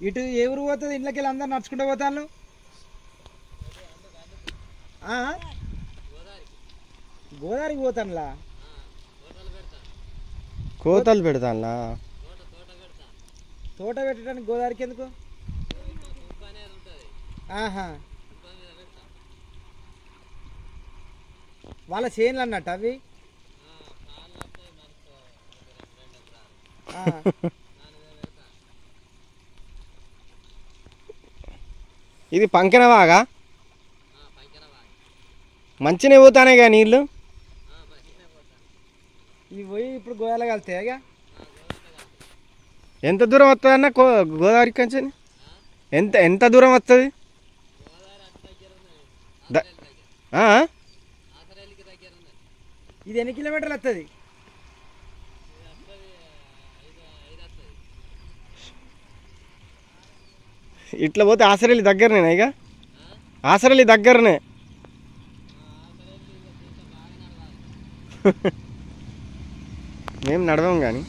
ఇటు ఏ ఊరు పోతుంది? ఇంట్లోకి వెళ్ళి అందరు నడుచుకుంటూ పోతాను. గోదావరికి పోతానులా, కోతలు పెడతానులా. తోట పెట్టడానికి గోదావరికి ఎందుకు? ఆహా, వాళ్ళ చేనులు అన్నట్టు అవి. ఇది పంకెనవాగా మంచినే పోతానేగా నీళ్ళు. ఇవి పోయి ఇప్పుడు గోదావరిలో కలుతాయిగా. ఎంత దూరం వస్తుంది అన్న గోదావరికి కంచి? ఎంత ఎంత దూరం వస్తుంది? ఇది ఎన్ని కిలోమీటర్లు వస్తుంది? ఇట్లా పోతే ఆసరలి దగ్గరనేనా? ఇక ఆసరలి దగ్గరనే. మేము నడవం కానీ